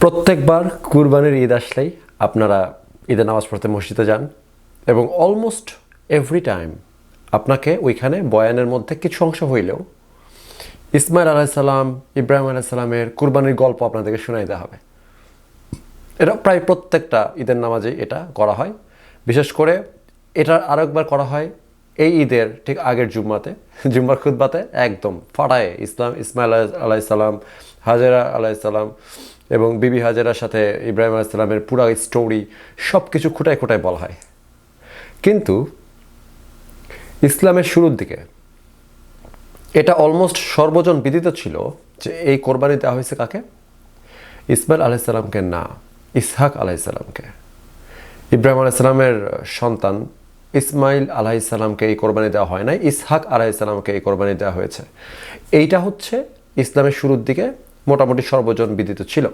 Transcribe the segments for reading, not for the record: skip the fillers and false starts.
প্রত্যেকবার কুরবানির ঈদ আসলেই আপনারা ঈদের নামাজ পড়তে মসজিদে যান এবং অলমোস্ট এভরি টাইম আপনাকে ওইখানে বয়ানের মধ্যে কিছু অংশ হইলেও ইসমাইল আলাইসাল্লাম ইব্রাহিম আলাইসাল্লামের কুরবানির গল্প আপনাদেরকে শোনাই দেওয়া হবে। এটা প্রায় প্রত্যেকটা ঈদের নামাজেই এটা করা হয়। বিশেষ করে এটা আরও একবার করা হয় এই ঈদের ঠিক আগের জুম্মার খুতবাতে একদম ফাটায় ইসমাইল আলাইসাল্লাম, হাজেরা আলাইসাল্লাম এবং বিবি হাজেরার সাথে ইব্রাহিম আলাইসাল্লামের পুরো স্টোরি সব কিছু খুঁটায় খুঁটায় বলা হয়। কিন্তু ইসলামের শুরুর দিকে এটা অলমোস্ট সর্বজন বিদিত ছিল যে এই কোরবানি দেওয়া হয়েছে কাকে? ইসমাইল আলাইসাল্লামকে না, ইসহাক আলাইসাল্লামকে। ইব্রাহিম আলাইসাল্লামের সন্তান ইসমাইল আলাইসাল্লামকে এই কোরবানি দেওয়া হয় নাই, ইসহাক আলাইসাল্লামকে এই কোরবানি দেওয়া হয়েছে। এইটা হচ্ছে ইসলামের শুরুর দিকে মোটামুটি সর্বজন বিদিত ছিল।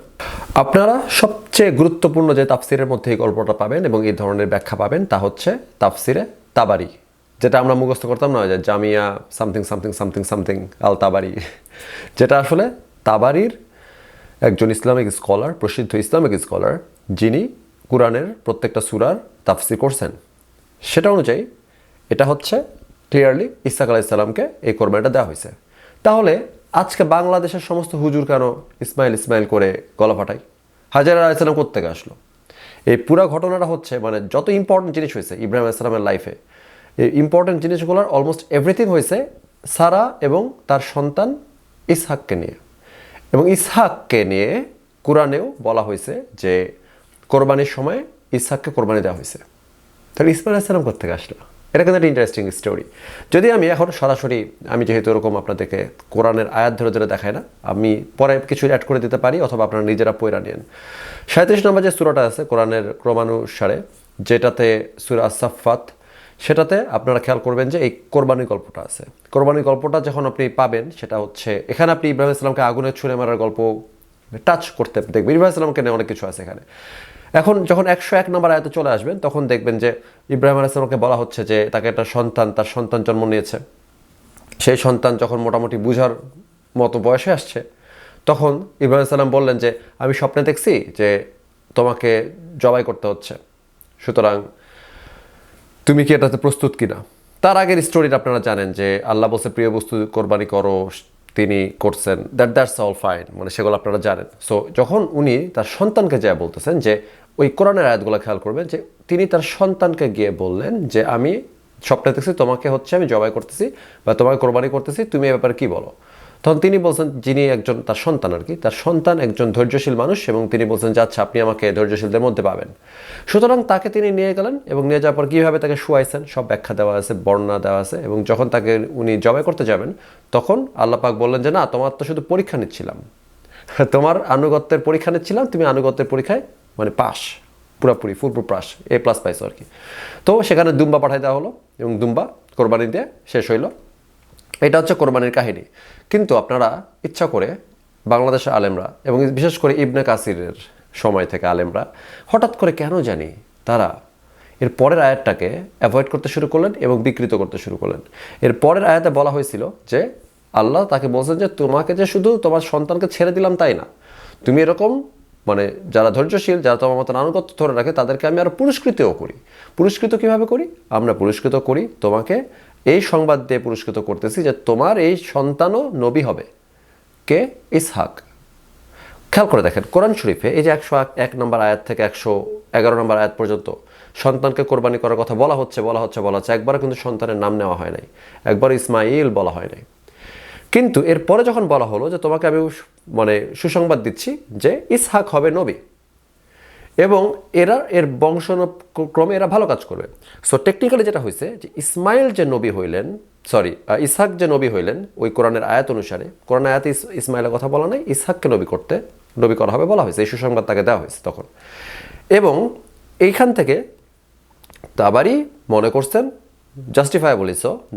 আপনারা সবচেয়ে গুরুত্বপূর্ণ যে তাফসিরের মধ্যে এই গল্পটা পাবেন এবং এই ধরনের ব্যাখ্যা পাবেন তা হচ্ছে তাফসিরে তাবারি, যেটা আমরা মুখস্থ করতাম না, যে জামিয়া সামথিং সামথিং সামথিং সামথিং আল তাবারি, যেটা আসলে তাবারির একজন ইসলামিক স্কলার, প্রসিদ্ধ ইসলামিক স্কলার, যিনি কুরআনের প্রত্যেকটা সূরার তাফসির করছেন। সেটা অনুযায়ী এটা হচ্ছে ক্লিয়ারলি ইসহাক আলাইসাল্লামকে এই কোরবানিটা দেওয়া হয়েছে। তাহলে আজকে বাংলাদেশের সমস্ত হুজুর কেন ইসমাইল ইসমাইল করে গলা ফাটায়? হাজেরা আলাইসাল্লাম কোত্থেকে আসলো? এই পুরো ঘটনাটা হচ্ছে মানে যত ইম্পর্টেন্ট জিনিস হয়েছে ইব্রাহিম আলাইসাল্লামের লাইফে, এই ইম্পর্টেন্ট জিনিসগুলোর অলমোস্ট এভরিথিং হয়েছে সারা এবং তার সন্তান ইসহাককে নিয়ে। এবং ইসহাককে নিয়ে কুরআনেও বলা হয়েছে যে কোরবানির সময় ইসহাককে কোরবানি দেওয়া হয়েছে। তাহলে ইসমাইল আলাইসাল্লাম কোত্থেকে আসলো? এটা কিন্তু একটা ইন্টারেস্টিং স্টোরি। যদি আমি এখন সরাসরি, আমি যেহেতু এরকম আপনাদেরকে কোরআনের আয়াত ধরে ধরে দেখাই না, আমি পরে কিছু অ্যাড করে দিতে পারি অথবা আপনারা নিজেরা পড়ে নিন। 37 নম্বর যে সূরাটা আছে কোরআনের ক্রমানুসারে, যেটাতে সূরা আস-সাফফাত, সেটাতে আপনারা খেয়াল করবেন যে এই কোরবানির গল্পটা আছে। কোরবানির গল্পটা যখন আপনি পাবেন সেটা হচ্ছে, এখানে আপনি ইব্রাহিম ইসলামকে আগুনে ছুঁড়ে মারার গল্প টাচ করতে দেখবেন, ইব্রাহিম ইসলামকে নিয়ে অনেক কিছু আছে এখানে। এখন যখন 101 নম্বর আয়াতে চলে আসবেন তখন দেখবেন যে ইব্রাহিম আলাইহিসসালামকে বলা হচ্ছে যে তাকে একটা সন্তান, তার সন্তান জন্ম নিয়েছে। সেই সন্তান যখন মোটামুটি বুঝার মতো বয়সে আসছে তখন ইব্রাহিম আলাইহিসসালাম বললেন যে আমি স্বপ্নে দেখছি যে তোমাকে জবাই করতে হচ্ছে, সুতরাং তুমি কি এটাতে প্রস্তুত কিনা। তার আগের স্টোরিটা আপনারা জানেন যে আল্লাহ বলছে প্রিয় বস্তু কোরবানি করো, তিনি করছেন, দ্যাটস অল ফাইন, মানে সেগুলো আপনারা জানেন। সো যখন উনি তার সন্তানকে যা বলতেছেন, যে ওই কোরআনের আয়াতগুলো খেয়াল করবেন যে তিনি তার সন্তানকে গিয়ে বললেন যে আমি স্বপ্নে দেখছি তোমাকে হচ্ছে আমি জবাই করতেছি বা তোমাকে কোরবানি করতেছি, তুমি এ ব্যাপারে কী বলো। তখন তিনি বলছেন, যিনি একজন তার সন্তান আর কি, তার সন্তান একজন ধৈর্যশীল মানুষ এবং তিনি বলছেন যে আচ্ছা আপনি আমাকে ধৈর্যশীলদের মধ্যে পাবেন। সুতরাং তাকে তিনি নিয়ে গেলেন এবং নিয়ে যাওয়ার পর কীভাবে তাকে শুয়াইছেন সব ব্যাখ্যা দেওয়া আছে, বর্ণনা দেওয়া আছে। এবং যখন তাকে উনি জবাই করতে যাবেন তখন আল্লাহ পাক বললেন যে না, তোমার তো শুধু পরীক্ষা নিচ্ছিলাম, তোমার আনুগত্যের পরীক্ষা নিচ্ছিলাম, তুমি আনুগত্যের পরীক্ষায় মানে পাস, পুরোপুরি ফুলপ্রুফ পাস, A+ পাইছো আর কি। তো সেখানে দুম্বা পাঠাই দেওয়া হলো এবং দুম্বা কোরবানি দিয়ে শেষ হইল। এটা হচ্ছে কোরবানির কাহিনী। কিন্তু আপনারা ইচ্ছা করে বাংলাদেশের আলেমরা এবং বিশেষ করে ইবনে কাসিরের সময় থেকে আলেমরা হঠাৎ করে কেন জানি তারা এর পরের আয়াতটাকে অ্যাভয়েড করতে শুরু করলেন এবং বিকৃত করতে শুরু করলেন। এর পরের আয়াতে বলা হয়েছিল যে আল্লাহ তাকে বলছেন যে তোমাকে যে শুধু তোমার সন্তানকে ছেড়ে দিলাম তাই না, তুমি এরকম মানে যারা ধৈর্যশীল, যারা তোমার মতন আনুগত্য ধরে রাখে তাদেরকে আমি আরও পুরস্কৃতও করি। পুরস্কৃত কীভাবে করি? আমরা পুরস্কৃত করি তোমাকে এই সংবাদ দিয়ে পুরস্কৃত করতেছি যে তোমার এই সন্তানও নবী হবে। কে? ইসহাক। খেয়াল করে দেখেন কোরআন শরীফে এই যে 101 নম্বর আয়াত থেকে 111 নম্বর আয়াত পর্যন্ত সন্তানকে কোরবানি করার কথা বলা হচ্ছে। একবারও কিন্তু সন্তানের নাম নেওয়া হয় নাই, একবার ইসমাইল বলা হয় নাই। কিন্তু এরপরে যখন বলা হলো যে তোমাকে আমি মানে সুসংবাদ দিচ্ছি যে ইসহাক হবে নবী এবং এর বংশক্রমে এরা ভালো কাজ করবে। সো টেকনিক্যালি যেটা হয়েছে যে ইসমাইল যে নবী হইলেন, ইসহাক যে নবী হইলেন ওই কোরআনের আয়াত অনুসারে, কোরআন আয়াতে ইসমাইলের কথা বলা নাই, ইসহাককে নবী করা হবে বলা হয়েছে, এই সুসংবাদ তাকে দেওয়া হয়েছে তখন। এবং এইখান থেকে তাবারি মনে করছেন জাস্টিফায়াবল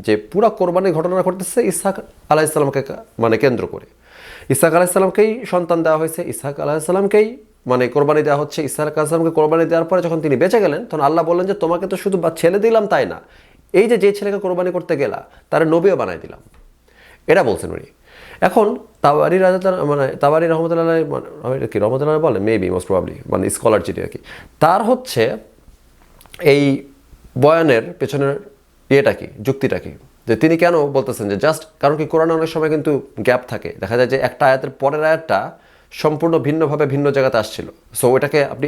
যে পুরা কোরবানির ঘটনা ঘটতেছে ইসহাক আলাইহিসসালামকে মানে কেন্দ্র করে। ইসহাক আলাইহিসসালামকেই সন্তান দেওয়া হয়েছে, ইসহাক আলাইহিসসালামকেই মানে কোরবানি দেওয়া হচ্ছে। ইসহাক আলাইহিসসালামকে কোরবানি দেওয়ার পরে যখন তিনি বেঁচে গেলেন তখন আল্লাহ বললেন যে তোমাকে তো শুধু ছেলে দিলাম তাই না, এই যে ছেলেকে কোরবানি করতে গেলা তারা নবীও বানাই দিলাম, এটা বলছেন উনি। এখন তাবারি রাদিয়াল্লাহু মানে তাবারি রহমতুল্লাহ কি রহমতুল্লাহ বলে মেবি মোস্ট প্রবাবলি মানে স্কলার যেটি আর কি, তার হচ্ছে এই বয়ানের পেছনের ইয়েটা কি, যুক্তিটা কি, যে তিনি কেন বলতেছেন যে জাস্ট কারণ কি কোরআনে অনেক সময় কিন্তু গ্যাপ থাকে, দেখা যায় যে একটা আয়াতের পরের আয়াতটা সম্পূর্ণ ভিন্নভাবে ভিন্ন জায়গাতে আসছিল, সো ওইটাকে আপনি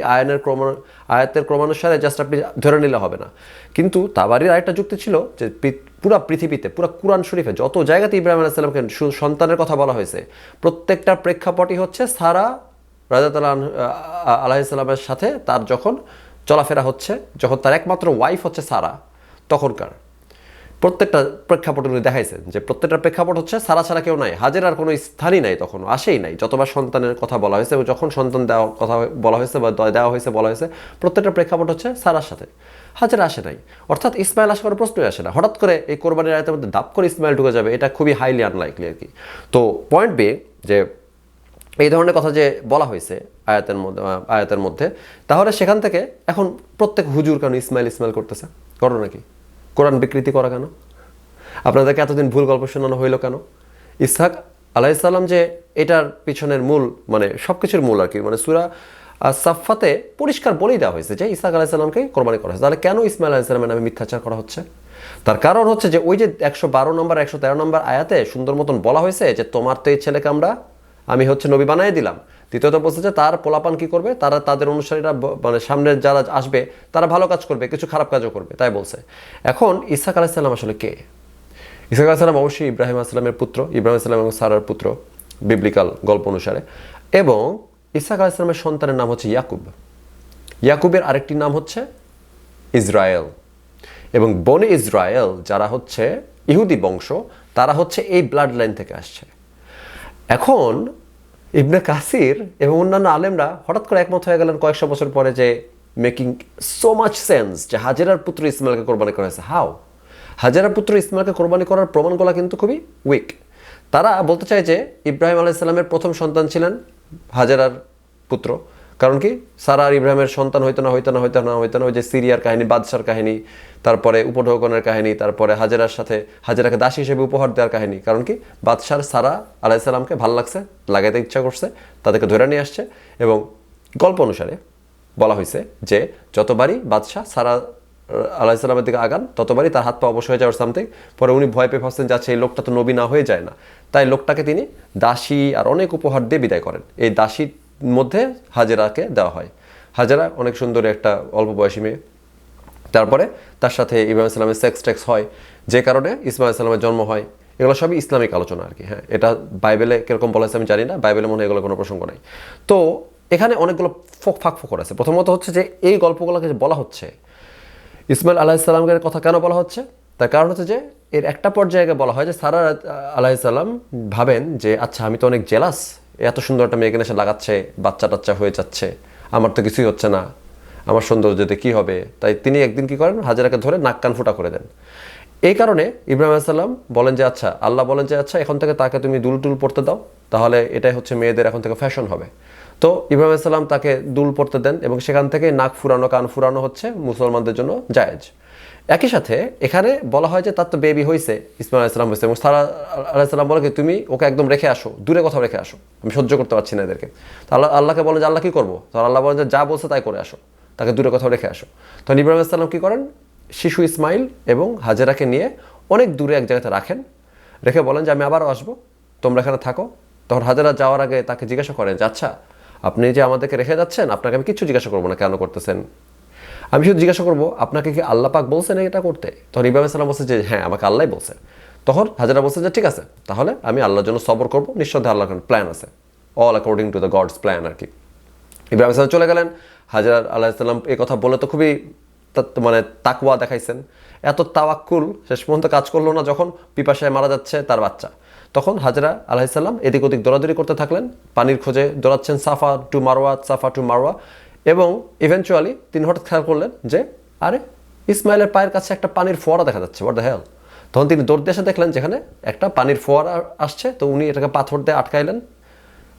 আয়াতের ক্রমানুসারে জাস্ট আপনি ধরে নিলে হবে না। কিন্তু তাবারির আরেকটা যুক্তি ছিল যে পুরা পৃথিবীতে পুরা কুরআন শরীফে যত জায়গাতে ইব্রাহিম আলাইহিস সালামকে সন্তানের কথা বলা হয়েছে প্রত্যেকটা প্রেক্ষাপটই হচ্ছে সারা রাদিয়াল্লাহু আলাইহিস সালামের সাথে তার যখন চলাফেরা হচ্ছে, যখন তার একমাত্র ওয়াইফ হচ্ছে সারা, তখনকার প্রত্যেকটা প্রেক্ষাপট উনি দেখাইছেন যে প্রত্যেকটা প্রেক্ষাপট হচ্ছে সারা ছাড়া কেউ নাই, হাজেরার কোনো স্থানই নাই, তখন আসেই নাই, যতবার সন্তানের কথা বলা হয়েছে এবং যখন সন্তান দেওয়ার কথা বলা হয়েছে বা দেওয়া হয়েছে বলা হয়েছে প্রত্যেকটা প্রেক্ষাপট হচ্ছে সারার সাথে, হাজেরা আসে নাই। অর্থাৎ ইসমাইল আসার কোনো প্রশ্নই আসে না, হঠাৎ করে এই কোরবানির আয়াতের মধ্যে দাপ করে ইসমাইল ঢুকে যাবে, এটা খুবই হাইলি আনলাইকলি আর কি। তো পয়েন্ট বি যে এই ধরনের কথা যে বলা হয়েছে আয়াতের মধ্যে, তাহলে সেখান থেকে এখন প্রত্যেক হুজুর কেন ইসমাইল ইসমাইল করতেছে, করো নাকি? কোরআন বিকৃতি করা কেন? আপনাদেরকে এতদিন ভুল গল্প শোনানো হইলো কেন? ইসহাক আলাইহিস সালাম যে এটার পিছনের মূল মানে সব কিছুর মূল আর কি, মানে সূরা সাফফাতে পরিষ্কার বলেই দেওয়া হয়েছে যে ইসহাক আলাইহিস সালামকে কোরবানি করা হয়েছে, তাহলে কেন ইসমাইল আলাইহিস সালামের নামে মিথ্যাচার করা হচ্ছে? তার কারণ হচ্ছে যে ওই যে 112 নম্বর 113 নম্বর আয়াতে সুন্দর মতন বলা হয়েছে যে তোমার তো এই ছেলেকে আমি হচ্ছে নবী বানাই দিলাম। দ্বিতীয়ত বলছে যে তার পোলাপান কি করবে, তারা তাদের অনুসারীরা মানে সামনে যারা আসবে তারা ভালো কাজ করবে, কিছু খারাপ কাজও করবে, তাই বলছে। এখন ইসহাক আলাইহিস সালাম আসলে কে? ইসহাক আলাইহিস সালাম অবশ্যই ইব্রাহিম আলাইহিস সালামের পুত্র, ইব্রাহিম আলাইহিস সালাম এবং সারার পুত্র বিবলিক্যাল গল্প অনুসারে। এবং ইসহাক আলাইহিস সালামের সন্তানের নাম হচ্ছে ইয়াকুব। ইয়াকুবের আরেকটি নাম হচ্ছে ইসরায়েল। এবং বনে ইসরায়েল যারা হচ্ছে ইহুদি বংশ, তারা হচ্ছে এই ব্লাড লাইন থেকে আসছে। এখন ইবনে কাসির এবং অন্যান্য আলেমরা হঠাৎ করে একমত হয়ে গেলেন কয়েকশো বছর পরে যে মেকিং সো মাচ সেন্স যে হাজেরার পুত্র ইসমাইলকে কোরবানি করা হয়েছে। হাউ? হাজেরার পুত্র ইসমাইলকে কোরবানি করার প্রমাণগুলো কিন্তু খুবই উইক। তারা বলতে চায় যে ইব্রাহিম আলাইহিস সালামের প্রথম সন্তান ছিলেন হাজেরার পুত্র, কারণ কি সারা আর ইব্রাহিমের সন্তান হইতো না ওই যে সিরিয়ার কাহিনী, বাদশার কাহিনী, তারপরে উপঢৌকনের কাহিনী, তারপরে হাজেরার সাথে হাজেরাকে দাসী হিসেবে উপহার দেওয়ার কাহিনী। কারণ কি বাদশার সারা আলাইহিস সালামকে ভালো লাগছে, লাগাইতে ইচ্ছা করছে, তাদেরকে ধরে নিয়ে আসছে। এবং গল্প অনুসারে বলা হয়েছে যে যতবারই বাদশাহ সারা আলাইহিস সালামের দিকে আগান ততবারই তার হাত পা অবশ হয়ে যাওয়ার সামথিং। পরে উনি ভয় পেয়ে ভাবছেন যাচ্ছে এই লোকটা তো নবী না হয়ে যায় না, তাই লোকটাকে তিনি দাসী আর অনেক উপহার দিয়ে বিদায় করেন। এই দাসীর মধ্যে হাজেরাকে দেওয়া হয়। হাজেরা অনেক সুন্দর একটা অল্প বয়সী মেয়ে। তারপরে তার সাথে ইব্রাহিম সালামের সেক্স টেক্স হয়, যে কারণে ইসমাইল সালামের জন্ম হয়। এগুলো সবই ইসলামিক আলোচনা আর কি। হ্যাঁ, এটা বাইবেলে কিরকম বলা হয়েছে আমি জানি না, বাইবেলে মনে হয় এগুলো কোনো প্রসঙ্গ নাই। তো এখানে অনেকগুলো ফাঁক ফোকর আছে। প্রথমত হচ্ছে যে এই গল্পগুলোকে বলা হচ্ছে ইসমাইল আলাইহিস সালামের কথা কেন বলা হচ্ছে, তার কারণ হচ্ছে যে এর একটা পর্যায়ে বলা হয় যে সারা আলাইহিস সালাম ভাবেন যে আচ্ছা আমি তো অনেক জেলাস, এত সুন্দর একটা মেয়েকে এসে লাগাচ্ছে, বাচ্চা টাচ্চা হয়ে যাচ্ছে, আমার তো কিছুই হচ্ছে না, আমার সৌন্দর্যতে কী হবে। তাই তিনি একদিন কী করেন, হাজেরাকে ধরে নাক কান ফুটা করে দেন। এই কারণে ইব্রাহিম আলাইহিস সালাম বলেন যে আচ্ছা, আল্লাহ বলেন যে আচ্ছা এখন থেকে তাকে তুমি দুল টুল পড়তে দাও, তাহলে এটাই হচ্ছে মেয়েদের এখন থেকে ফ্যাশন হবে। তো ইব্রাহিম আলাইহিস সালাম তাকে দুল পড়তে দেন এবং সেখান থেকে নাক ফুরানো কান ফুরানো হচ্ছে মুসলমানদের জন্য জায়েজ। একই সাথে এখানে বলা হয় যে তার তো বেবি হয়েছে, ইসমাইল আলাইহিস সালাম হয়েছে, এবং সারা আলাইহিস সালাম বলে কি তুমি ওকে একদম রেখে আসো, দূরে কোথাও রেখে আসো, আমি সহ্য করতে পারছি না এদেরকে। তো আল্লাহকে বলেন যে আল্লাহ কী করবো, তো আল্লাহ বলেন যে যা বলছে তাই করে আসো, তাকে দূরে কোথাও রেখে আসো। তখন ইব্রাহিম আলাইহিস সালাম কী করেন, শিশু ইসমাইল এবং হাজেরাকে নিয়ে অনেক দূরে এক জায়গাতে রাখেন, রেখে বলেন যে আমি আবারও আসবো, তোমরা এখানে থাকো। তখন হাজেরা যাওয়ার আগে তাকে জিজ্ঞাসা করেন যে আচ্ছা আপনি যে আমাদেরকে রেখে যাচ্ছেন, আপনাকে আমি কিছু জিজ্ঞাসা করবো না কেন করতেছেন, আমি শুধু জিজ্ঞাসা করবো আপনাকে কি আল্লাহ পাক বলছেন এটা করতে। তখন ইব্রাহিম সালাম বলছে যে হ্যাঁ আমাকে আল্লাহ বলছে। তখন হাজেরা বলছে যে ঠিক আছে, তাহলে আমি আল্লাহর জন্য সবর করবো, নিঃসন্দেহে আল্লাহর প্ল্যান আছে, all according to the God's plan আর কি। ইব্রাহিম সালাম চলে গেলেন। হাজেরা আলাইহিস সালাম এই কথা বলে তো খুবই মানে তাকওয়া দেখাইছেন, এত তাওয়াক্কুল, শেষ পর্যন্ত কাজ করলো না। যখন পিপাসায় মারা যাচ্ছে তার বাচ্চা, তখন হাজেরা আলাইহিস সালাম এদিক ওদিক দৌড়াদৌড়ি করতে থাকলেন, পানির খোঁজে দৌড়াচ্ছেন সাফা টু মারওয়া। এবং ইভেনচুয়ালি তিনি হঠাৎ খেয়াল করলেন যে আরে ইসমাইলের পায়ের কাছে একটা পানির ফোয়ারা দেখা যাচ্ছে, হোয়াট দ্য হেল। তখন তিনি দৌড় দিয়ে এসে দেখলেন যেখানে একটা পানির ফোয়ারা আসছে, তো উনি এটাকে পাথর দিয়ে আটকাইলেন।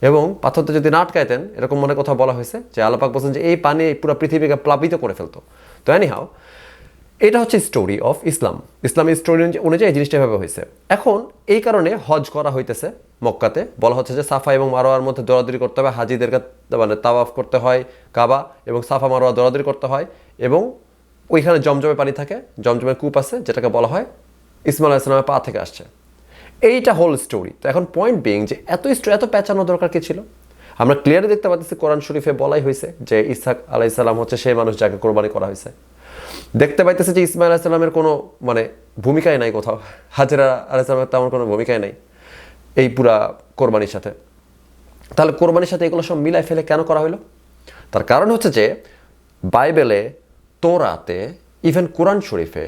এবং পাথর দিয়ে যদি না আটকাইতেন, এরকম মনে কথা বলা হয়েছে যে আল্লাহ পাক বলছেন যে এই পানি পুরো পৃথিবীকে প্লাবিত করে ফেলতো। তো এনিহাও এটা হচ্ছে স্টোরি অফ ইসলাম। ইসলামের স্টোরি অনুযায়ী এই জিনিসটা এভাবে হয়েছে। এখন এই কারণে হজ করা হইতেছে মক্কাতে, বলা হচ্ছে যে সাফা এবং মারোয়ার মধ্যে দৌড়াদৌড়ি করতে হবে, হাজিদেরকে মানে তাওয়াফ করতে হয় কাবা, এবং সাফা মারোয়া দৌড়াদৌড়ি করতে হয়, এবং ওইখানে জমজমে পানি থাকে, জমজমে কূপ আছে যেটাকে বলা হয় ইসমাইল আলাইহিস সালামের পা থেকে আসছে। এইটা হোল স্টোরি। তো এখন পয়েন্ট বিং যে এত পেঁচানো দরকার কি ছিল? আমরা ক্লিয়ারলি দেখতে পাচ্ছি কোরআন শরীফে বলাই হয়েছে যে ইসহাক আলাইহিস সালাম হচ্ছে সেই মানুষ যাকে কোরবানি করা হয়েছে। দেখতে পাইতেছে যে ইসমাইল আলাইহিস সালামের কোনো মানে ভূমিকাই নাই কোথাও, হাজেরা আলাইহিস সালামের তেমন কোনো ভূমিকাই নাই এই পুরা কোরবানির সাথে। তাহলে কোরবানির সাথে এগুলো সব মিলাই ফেলে কেন করা হলো? তার কারণ হচ্ছে যে বাইবেলে, তোরাতে, ইভেন কোরআন শরীফে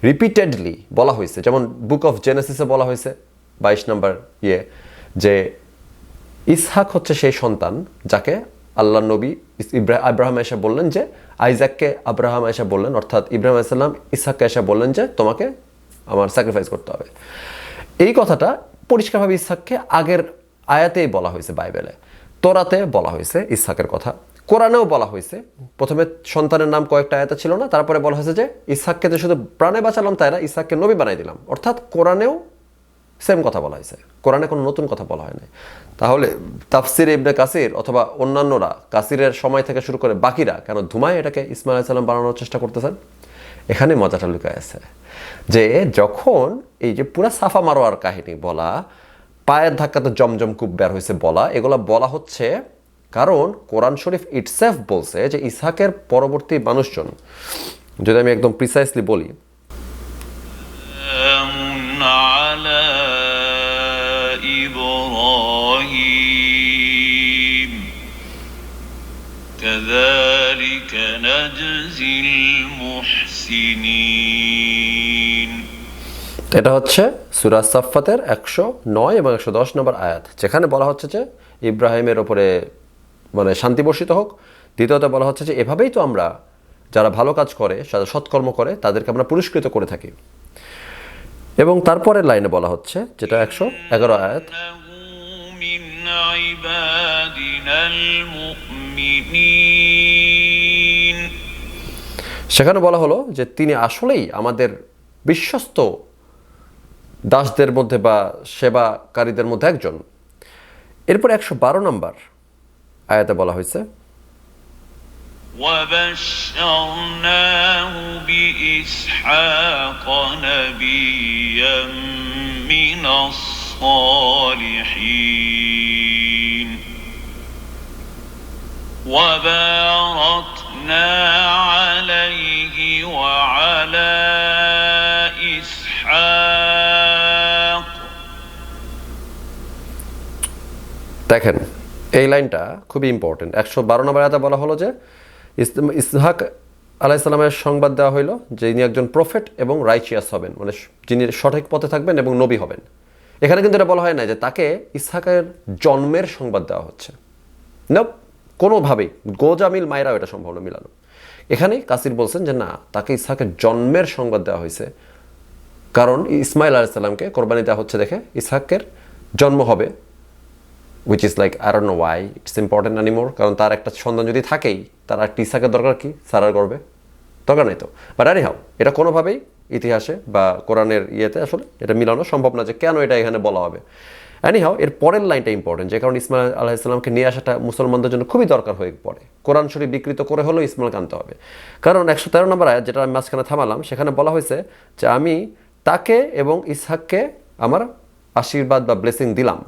রিপিটেডলি বলা হয়েছে, যেমন বুক অফ জেনেসিসে বলা হয়েছে 22 নম্বর যে ইসহাক হচ্ছে সেই সন্তান যাকে আল্লাহ নবী আব্রাহাম এসে বললেন যে আইজাককে আব্রাহাম এসে বললেন, অর্থাৎ ইব্রাহিম আলাইহিস সালাম ইসহাককে এসে বললেন যে তোমাকে আমার স্যাক্রিফাইস করতে হবে। এই কথাটা পরিষ্কারভাবে ইসহাককে আগের আয়াতেই বলা হয়েছে বাইবেলে, তোরাতে বলা হয়েছে ইসহাকের কথা, কোরআনেও বলা হয়েছে। প্রথমে সন্তানের নাম কয়েকটা আয়াতে ছিল না, তারপরে বলা হয়েছে যে ইসহাককে তো শুধু প্রাণে বাঁচালাম তাই না, ইসহাককে নবী বানাই দিলাম। অর্থাৎ কোরআনেও সেম কথা বলা হয়েছে, কোরআনে কোনো নতুন কথা বলা হয় নাই। তাহলে তাফসির ইবনে কাসির অথবা অন্যান্যরা কাসিরের সময় থেকে শুরু করে বাকিরা কেন ধুমায় এটাকে ইসমাইল আলাইহিস সালাম বানানোর চেষ্টা করতেছেন? এখানে মজাটা লুকায় আছে যে যখন এই যে পুরা সাফা মারোয়ার কাহিনী বলা, পায়ের ধাক্কাতে জমজম কূপ বের হয়েছে বলা, এগুলো বলা হচ্ছে কারণ কোরআন শরীফ ইটসেলফ বলছে যে ইসহাকের পরবর্তী মানুষজন, যদি আমি একদম প্রিসাইসলি বলি, এটা হচ্ছে সূরা সাফফাতের 109 এবং 110 নম্বর আয়াত, যেখানে বলা হচ্ছে যে ইব্রাহিমের ওপরে মানে শান্তি বর্ষিত হোক। দ্বিতীয়ত বলা হচ্ছে যে এভাবেই তো আমরা যারা ভালো কাজ করে, যারা সৎকর্ম করে তাদেরকে আমরা পুরস্কৃত করে থাকি। এবং তারপরের লাইনে বলা হচ্ছে, যেটা 111 আয়াত, সেখানে বলা হলো যে তিনি আসলেই আমাদের বিশ্বস্ত দাসদের মধ্যে বা সেবাকারীদের মধ্যে একজন। এরপর 112 নম্বর আয়াতে বলা হয়েছে, وَبَشَّرْنَاهُ بِإِسْحَاقَ نَبِيًّا مِّنَ الصَّالِحِينَ وَبَارَكْنَا عَلَيْهِ وَعَلَى إِسْحَاقَ। দেখেন এই লাইনটা খুবই ইম্পর্টেন্ট। 112 নম্বর আয়াতে বলা হলো যে ইসহাক আলাইহিস সালামের সংবাদ দেওয়া হইলো যে ইনি একজন প্রফেট এবং রাইচিয়াস হবেন, মানে যিনি সঠিক পথে থাকবেন এবং নবী হবেন। এখানে কিন্তু এটা বলা হয় না যে তাকে ইসহাকের জন্মের সংবাদ দেওয়া হচ্ছে না, কোনোভাবেই গোজামিল মায়েরাও এটা সম্ভব না মিলানো। এখানে কাসির বলছেন যে না, তাকে ইসহাকের জন্মের সংবাদ দেওয়া হয়েছে, কারণ ইসমাইল আলাইহিস সালামকে কোরবানি দেওয়া হচ্ছে দেখে ইসহাকের জন্ম হবে, which is like I don't know why it's important anymore, কারণ তার একটা সন্তান যদি থাকেই তার একটা ইসহাকের দরকার কি সারার গর্বে? দরকার নেই তো। বাট anyhow এটা কোনোভাবেই ইতিহাসে বা কোরআনের ইয়েতে আসলে এটা মিলানো সম্ভব না যে কেন এটা এখানে বলা হবে। anyhow এর পরের লাইনটা ইম্পর্টেন্ট, যে কারণে ইসমাইল আলাইহিস সালামকে নিয়ে আসাটা মুসলমানদের জন্য খুবই দরকার হয়ে পড়ে। কোরআন শরীফ বিকৃত করে হলেও ইসমাইলকে আনতে হবে। কারণ 113 নম্বর আয়াত, যেটা আমি মাঝখানে থামালাম, সেখানে বলা হয়েছে যে আমি তাকে এবং ইসহাককে আমার আশীর্বাদ বা ব্লেসিং দিলাম।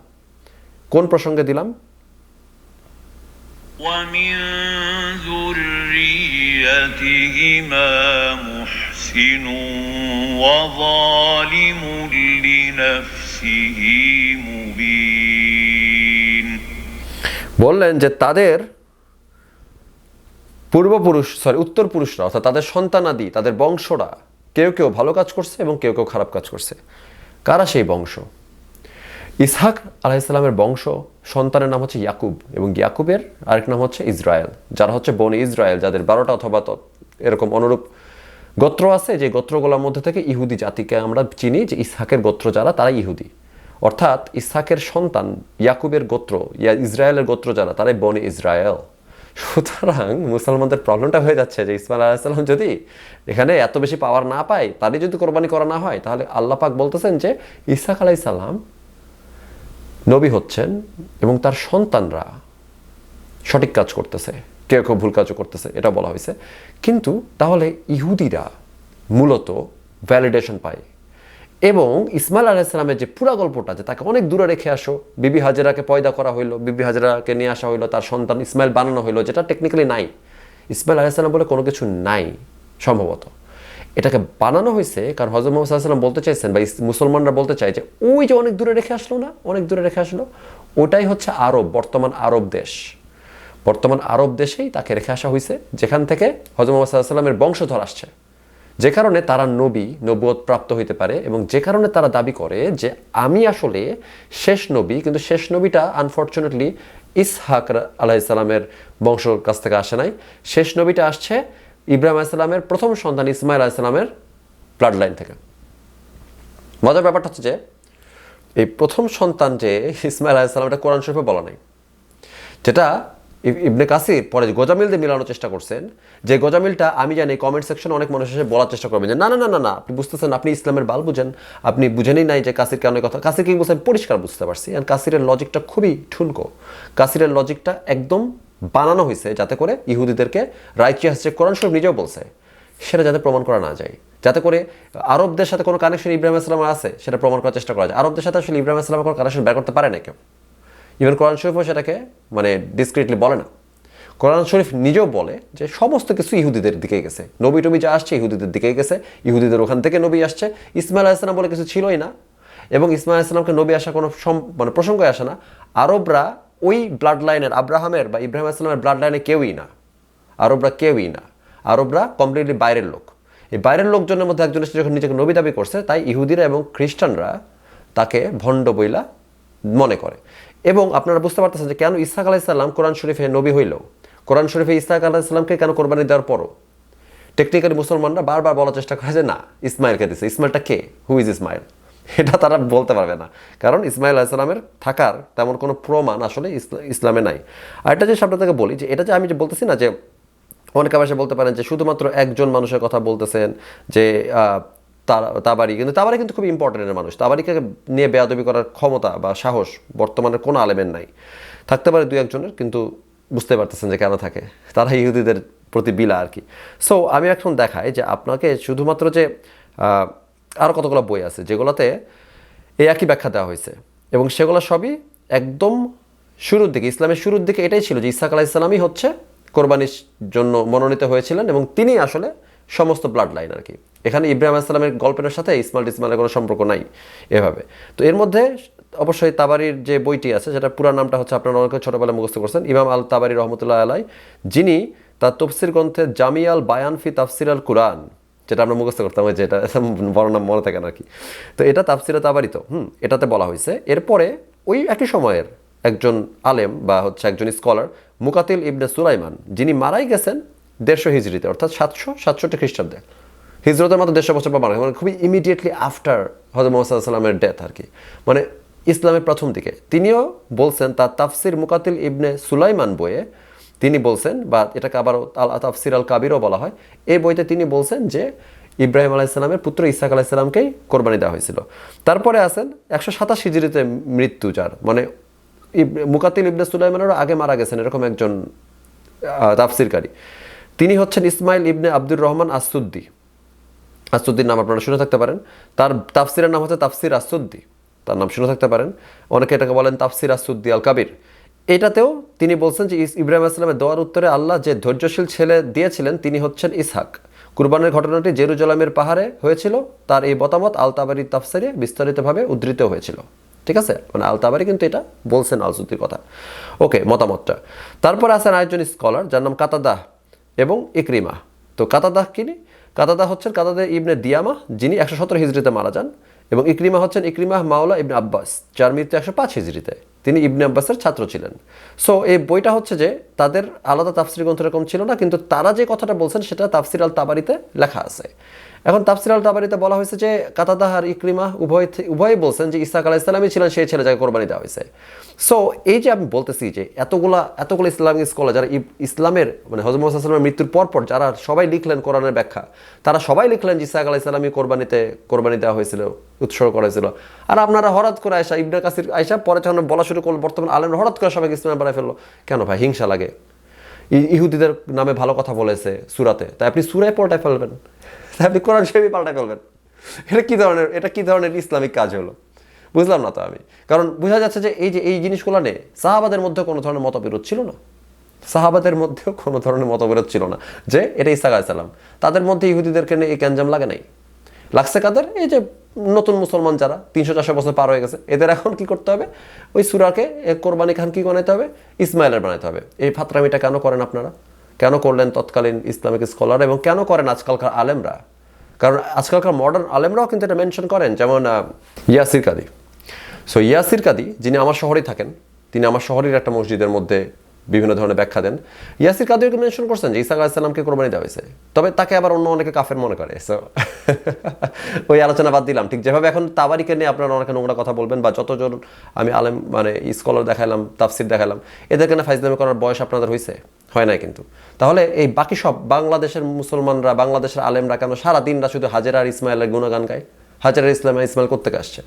কোন প্রসঙ্গে দিলাম? وَمِن ذُرِّيَّتِهِمَا مُحْسِنٌ وَظَالِمٌ لِنَفْسِهِ مُبِينٌ। বললেন যে তাদের উত্তর পুরুষরা, অর্থাৎ তাদের সন্তানাদি, তাদের বংশরা কেউ কেউ ভালো কাজ করছে এবং কেউ কেউ খারাপ কাজ করছে। কারা সেই বংশ? ইসহাক আলাইহিস সালামের বংশ সন্তানের নাম হচ্ছে ইয়াকুব, এবং ইয়াকুবের আরেক নাম হচ্ছে ইসরায়েল, যারা হচ্ছে বনি ইসরায়েল, যাদের 12টা অথবা এরকম অনুরূপ গোত্র আছে, যে গোত্রগুলোর মধ্যে থেকে ইহুদি জাতিকে আমরা চিনি যে ইসহাকের গোত্র যারা, তারা ইহুদি। অর্থাৎ ইসহাকের সন্তান ইয়াকুবের গোত্র, ইসরায়েলের গোত্র যারা, তারাই বনি ইসরায়েল। সুতরাং মুসলমানদের প্রবলেমটা হয়ে যাচ্ছে যে ইসমাইল আলাইসাল্লাম যদি এখানে এত বেশি পাওয়ার না পায়, তারই যদি কোরবানি করা না হয়, তাহলে আল্লাহ পাক বলতেছেন যে ইসহাক আলাইসাল্লাম নবী হচ্ছেন এবং তার সন্তানরা সঠিক কাজ করতেছে, কেউ কেউ ভুল কাজও করতেছে, এটা বলা হয়েছে। কিন্তু তাহলে ইহুদিরা মূলত ভ্যালিডেশন পায় এবং ইসমাইল আলাইসালামের যে পুরা গল্পটা, যে তাকে অনেক দূরে রেখে আসো, বিবি হাজেরাকে পয়দা করা হইলো, বিবি হাজেরাকে নিয়ে আসা হইলো, তার সন্তান ইসমাইল বানানো হইলো, যেটা টেকনিক্যালি নাই, ইসমাইল আলাইসালাম বলে কোনো কিছু নাই সম্ভবত। এটাকে বানানো হয়েছে কারণ হযরত মুহাম্মদ সাল্লাল্লাহু আলাইহি ওয়াসাল্লাম বলতে চাইছেন, বা মুসলমানরা বলতে চায় যে ওই যে অনেক দূরে রেখে আসলো না, অনেক দূরে রেখে আসলো, ওটাই হচ্ছে আরব, বর্তমান আরব দেশ। বর্তমান আরব দেশেই তাকে রেখে আসা হয়েছে, যেখান থেকে হযরত মুহাম্মদ সাল্লাল্লাহু আলাইহি ওয়াসাল্লামের বংশধর আসছে, যে কারণে তারা নবুয়ত প্রাপ্ত হইতে পারে এবং যে কারণে তারা দাবি করে যে আমি আসলে শেষ নবী। কিন্তু শেষ নবীটা আনফর্চুনেটলি ইসহাক আলাইহিস সালামের বংশের কাছ থেকে আসে নাই, শেষ নবীটা আসছে ইব্রাহিম আলাইহিস সালামের প্রথম সন্তান ইসমাইল আলাইহিস সালামের ব্লাড লাইন থেকে। মজার ব্যাপারটা হচ্ছে যে এই প্রথম সন্তান যে ইসমাইল আলাইহিস সালাম, এটা কোরআন শরীফে বলা নাই, যেটা ইবনে কাসির পরে গোজামিল দিয়ে মিলানোর চেষ্টা করছেন। যে গোজামিলটা আমি জানি কমেন্ট সেকশনে অনেক মানুষ এসে বলার চেষ্টা করবেন যে না না না না না, আপনি বুঝতেছেন, আপনি ইসলামের বাল বুঝেন, আপনি বুঝেনই নাই যে কাসির কেন কথা। কাসির কি বলছে পরিষ্কার বুঝতে পারছি, আর কাসিরের লজিকটা খুবই ঠুনকো। কাসিরের লজিকটা একদম বানানো হয়েছে যাতে করে ইহুদিদেরকে রাইচিয়াস, যে কোরআন শরীফ নিজেও বলছে, সেটা যাতে প্রমাণ করা না যায়, যাতে করে আরবদের সাথে কোনো কানেকশন ইব্রাহিম আলাইহিস সালামের আছে সেটা প্রমাণ করার চেষ্টা করা যায়। আরবদের সাথে আসলে ইব্রাহিম আলাইহিস সালামের কোনো কানেকশন বের করতে পারে না কেউ, ইভেন কোরআন শরীফও সেটাকে মানে ডিসক্রিটলি বলে না। কোরআন শরীফ নিজেও বলে যে সমস্ত কিছু ইহুদিদের দিকেই গেছে, নবী টবী যা আসছে ইহুদিদের দিকেই গেছে, ইহুদিদের ওখান থেকে নবী আসছে। ইসমাইল আলাইহিস সালাম বলে কিছু ছিলই না, এবং ইসমাইল আলাইহিস সালামকে নবী আসা কোনো মানে প্রসঙ্গই আসে না। আরবরা ওই ব্লাড লাইনের, আব্রাহামের বা ইব্রাহিম আলাইহিস সালামের ব্লাড লাইনে কেউই না, আরবরা কেউই না, আরবরা কমপ্লিটলি বাইরের লোক। এই বাইরের লোকজনের মধ্যে একজন যখন নিজেকে নবী দাবি করছে, তাই ইহুদিরা এবং খ্রিস্টানরা তাকে ভণ্ড বইলা মনে করে। এবং আপনারা বুঝতে পারতেছেন যে কেন ইসহাক আলাইহিস সালাম কোরআন শরীফে নবী হইল, কোরআন শরীফে ইসহাক আলাইহিস সালামকে কেন কোরবানি দেওয়ার পরও টেকনিক্যালি মুসলমানরা বারবার বলার চেষ্টা করে যে না, ইসমাইলকে দিছে। ইসমাইলটা কে, হু ইজ ইসমাইল, এটা তারা বলতে পারবে না, কারণ ইসমাইল আলাইহিস সালামের থাকার তেমন কোনো প্রমাণ আসলে ইসলামে নাই। আরেকটা যে আপনাদেরকে বলি, যে এটা যে আমি যে বলতেছি না যে অনেকে আবার বলতে পারেন যে শুধুমাত্র একজন মানুষের কথা বলতেছেন, যে তাবারি, কিন্তু তাবারি কিন্তু খুব ইম্পর্টেন্টের মানুষ। তাবারিকে নিয়ে বেয়াদবি করার ক্ষমতা বা সাহস বর্তমানে কোনো আলেমের নাই, থাকতে পারে দুই একজনের, কিন্তু বুঝতে পারতেছেন যে কেন থাকে, তারা ইহুদিদের প্রতি বিলা আর কি। সো আমি এখন দেখাই যে আপনাকে শুধুমাত্র যে আরও কতগুলো বই আছে যেগুলোতে এই একই ব্যাখ্যা দেওয়া হয়েছে, এবং সেগুলো সবই একদম শুরুর দিকে, ইসলামের শুরুর দিকে এটাই ছিল যে ইসহাক আলাইহিস সালামই হচ্ছে কোরবানির জন্য মনোনীত হয়েছিলেন, এবং তিনি আসলে সমস্ত ব্লাড লাইন আর কি। এখানে ইব্রাহিম আলাইহিস সালামের গল্পের সাথে ইসমাইলের কোনো সম্পর্ক নাই এভাবে। তো এর মধ্যে অবশ্যই তাবারির যে বইটি আছে, সেটা পুরো নামটা হচ্ছে আপনারা অনেকে ছোটোবেলায় মুখস্থ করছেন, ইমাম আল তাবারি রহমতুল্লাহ আলাই, যিনি তার তফসির গ্রন্থে জামিয়াল বায়ান ফি তাফসির আল কুরআন, যেটা আমরা মুখস্থ করতাম, যেটা বড় নাম মনে থাকে না আর কি, তো এটা তাফসিরে তাবারি, তো এটাতে বলা হয়েছে। এরপরে ওই একই সময়ের একজন আলেম বা হচ্ছে একজন স্কলার মুকাতিল ইবনে সুলাইমান, যিনি মারাই গেছেন 150 হিজরিতে, অর্থাৎ 767 খ্রিস্টাব্দে, হিজরতের মতো 150 বছর পর মারা, মানে খুবই ইমিডিয়েটলি আফটার হযরত মুহাম্মদ সাল্লাল্লাহু আলাইহি ওয়াসাল্লামের ডেথ আর কি, মানে ইসলামের প্রথম দিকে। তিনিও বলছেন তার তাফসির মুকাতিল ইবনে সুলাইমান বইয়ে তিনি বলছেন, বা এটাকে আবার তাফসির আল কাবিরও বলা হয়, এই বইতে তিনি বলছেন যে ইব্রাহিম আলাইহিস সালামের পুত্র ইসহাক আলাইহিস সালামকেই কোরবানি দেওয়া হয়েছিল। তারপরে আছেন 127 হিজরিতে মৃত্যু যার, মানে মুকাতিল ইবনে সুলাইমানেরও আগে মারা গেছেন এরকম একজন তাফসিরকারী, তিনি হচ্ছেন ইসমাইল ইবনে আব্দুর রহমান আসুদ্দি। আসুদ্দির নাম আপনারা শুনে থাকতে পারেন, তার তাফসিরের নাম হচ্ছে তাফসির আসুদ্দি, তার নাম শুনে থাকতে পারেন, অনেকে এটাকে বলেন তাফসির আসুদ্দি আল কাবির। এটাতেও তিনি বলছেন যে ইব্রাহিম আলাইহিস সালামের দোয়ার উত্তরে আল্লাহ যে ধৈর্যশীল ছেলে দিয়েছিলেন তিনি হচ্ছেন ইসহাক। কুরবানের ঘটনাটি জেরুজালেমের পাহাড়ে হয়েছিল, তার এই মতামত আল তাবারির তাফসিরে বিস্তারিতভাবে উদ্ধৃত হয়েছিল। ঠিক আছে, মানে আল তাবারি কিন্তু এটা বলছেন আল-সুদ্দির কথা, ওকে, মতামতটা। তারপরে আছেন আরেকজন স্কলার যার নাম কাতাদাহ এবং ইকরিমা। তো কাতাদাহ কিনি, কাতাদাহ হচ্ছেন কাতাদা ইবনে দিয়ামা, যিনি 117 হিজরিতে মারা যান, এবং ইকরিমা হচ্ছেন ইকরিমাহ মাওলা ইবনে আব্বাস, যার মৃত্যু 105 হিজরিতে, তিনি ইবনে আব্বাসের ছাত্র ছিলেন। সো এই বইটা হচ্ছে যে তাদের আলাদা তাফসির গ্রন্থ এরকম ছিল না, কিন্তু তারা যে কথাটা বলছেন সেটা তাফসির আল তাবারিতে লেখা আছে। এখন তাফসির আল তাবারিতে বলা হয়েছে যে কাতাদা আর ইকরিমা উভয়ই বলছেন যে ইসহাক আলাইহিস সালামই ছিলেন সেই ছেলে যাকে কোরবানি দেওয়া হয়েছে। সো এই যে আমি বলতেছি যে এতগুলো ইসলামিক স্কলার যারা ইসলামের মানে হযরত মুহাম্মদ সাল্লাল্লাহু আলাইহি মিত্যুর পর যারা সবাই লিখলেন কোরআনের ব্যাখ্যা, তারা সবাই লিখলেন যে ইসহাক আলাইহিস সালামই কোরবানি দেওয়া হয়েছিল, উৎসর্গ করা হয়েছিল। আর আপনারা হঠাৎ করে আয়েশা ইবনে কাসির আয়েশা পরে যখন বলা শুরু করল বর্তমান আলেমরা হঠাৎ করে সবাইকে ইসলামে বানায় ফেললো। কেন ভাই? হিংসা লাগে। ইহুদিদের নামে ভালো কথা বলেছে সূরাতে, তাই আপনি সূরায় পাল্টায় ফেলবেন, তাই আপনি কোরআন শরীফে পাল্টায় ফেলবেন। এটা কি ধরনের ইসলামিক কাজ হলো? বুঝলাম না তো আমি। কারণ বোঝা যাচ্ছে যে এই জিনিসগুলো নিয়ে সাহাবাদের মধ্যে কোনো ধরনের মতবিরোধ ছিল না, সাহাবাদের মধ্যেও কোনো ধরনের মতবিরোধ ছিল না যে এটা ইসহাক আলাইহিস সালাম। তাদের মধ্যে ইহুদিদেরকে নিয়ে এই ক্যাঞ্জাম লাগে নাই। লাগছে কাদের? এই যে নতুন মুসলমান যারা 300-400 বছর পার হয়ে গেছে, এদের এখন কি করতে হবে? ওই সূরাকে কোরবানি খান কি বানাইতে হবে? ইসমাইলের বানাইতে হবে। এই ফাতরামিটা কেন করেন আপনারা? কেন করলেন তৎকালীন ইসলামিক স্কলার এবং কেন করেন আজকালকার আলেমরা? কারণ আজকালকার মডার্ন আলেমরাও কিন্তু এটা মেনশন করেন, যেমন ইয়াসির কাদি। সো ইয়াসির কাদি, যিনি আমার শহরেই থাকেন, তিনি আমার শহরের একটা মসজিদের মধ্যে বিভিন্ন ধরনের ব্যাখ্যা দেন। ইয়াসির কাদিকে মেনশন করছেন যে ইসহাক আলাইহিস সালামকে কোরবানি দেওয়া হয়েছে, তবে তাকে আবার অন্য অনেকে কাফের মনে করে। সো ওই আলোচনা বাদ দিলাম। ঠিক যেভাবে এখন তাবারিকে নিয়ে আপনারা অনেকে নোংরা কথা বলবেন, বা যতজন আমি আলেম মানে স্কলার দেখালাম, তাফসির দেখালাম, এদেরকে না ফাইজলামি করার বয়স আপনাদের হয়েছে? হয় নাই কিন্তু। তাহলে এই বাকি সব বাংলাদেশের মুসলমানরা, বাংলাদেশের আলেমরা কেন সারা দিনরা শুধু হাজেরা আর ইসমাইলের গুণগান গায়? হাজেরা ইসমাইল কোত্থেকে আসছে?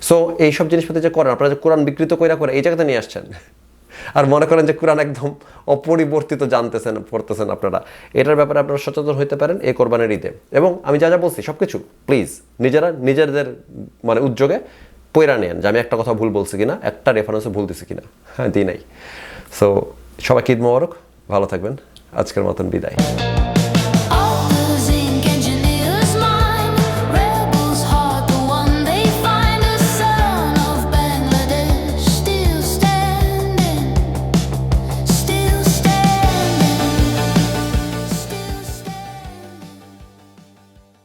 সো এইসব জিনিসপাতি যে করেন আপনারা, যে কোরআন বিকৃত করে এই জায়গাতে নিয়ে আসছেন আর মনে করেন যে কোরআন একদম অপরিবর্তিত পড়তেছেন আপনারা, এটার ব্যাপারে আপনারা সচেতন হইতে পারেন এই কোরবানির ঈদে। এবং আমি যা বলছি সব কিছু প্লিজ নিজেদের মানে উদ্যোগে পয়রা নেন যে আমি একটা কথা ভুল বলছি কিনা, একটা রেফারেন্সও ভুল দিছি কিনা। হ্যাঁ, দিই নাই। সো সবাইকে ঈদ মোবারক, ভালো থাকবেন, আজকের মতন বিদায়।